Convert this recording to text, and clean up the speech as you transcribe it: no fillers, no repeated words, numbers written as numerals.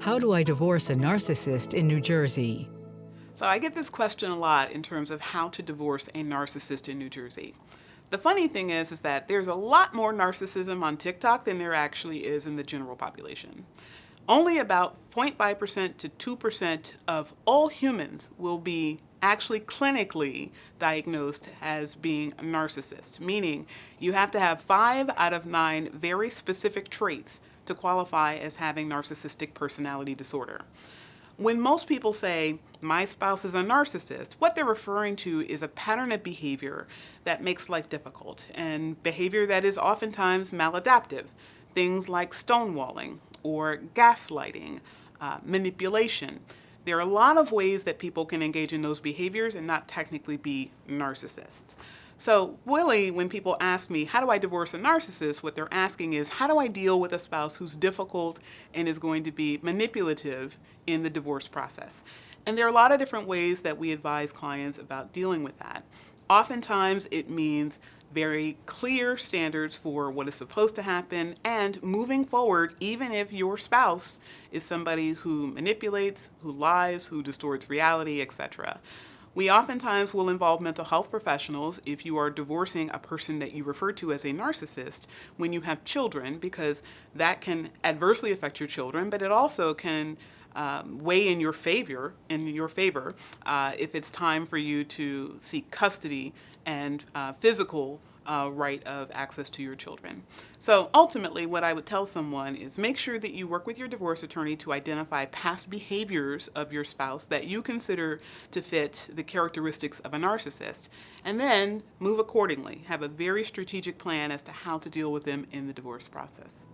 How do I divorce a narcissist in New Jersey? So I get this question a lot in terms of how to divorce a narcissist in New Jersey. The funny thing is that there's a lot more narcissism on TikTok than there actually is in the general population. Only about 0.5% to 2% of all humans will be actually clinically diagnosed as being a narcissist, meaning you have to have 5 out of 9 very specific traits to qualify as having narcissistic personality disorder. When most people say, my spouse is a narcissist, what they're referring to is a pattern of behavior that makes life difficult and behavior that is oftentimes maladaptive. Things like stonewalling or gaslighting, manipulation. There are a lot of ways that people can engage in those behaviors and not technically be narcissists. So really, when people ask me, how do I divorce a narcissist? What they're asking is, how do I deal with a spouse who's difficult and is going to be manipulative in the divorce process? And there are a lot of different ways that we advise clients about dealing with that. Oftentimes, it means very clear standards for what is supposed to happen and moving forward, even if your spouse is somebody who manipulates, who lies, who distorts reality, etc. We oftentimes will involve mental health professionals if you are divorcing a person that you refer to as a narcissist when you have children, because that can adversely affect your children, but it also can weigh in your favor, if it's time for you to seek custody and physical right of access to your children. So ultimately, what I would tell someone is make sure that you work with your divorce attorney to identify past behaviors of your spouse that you consider to fit the characteristics of a narcissist, and then move accordingly. Have a very strategic plan as to how to deal with them in the divorce process.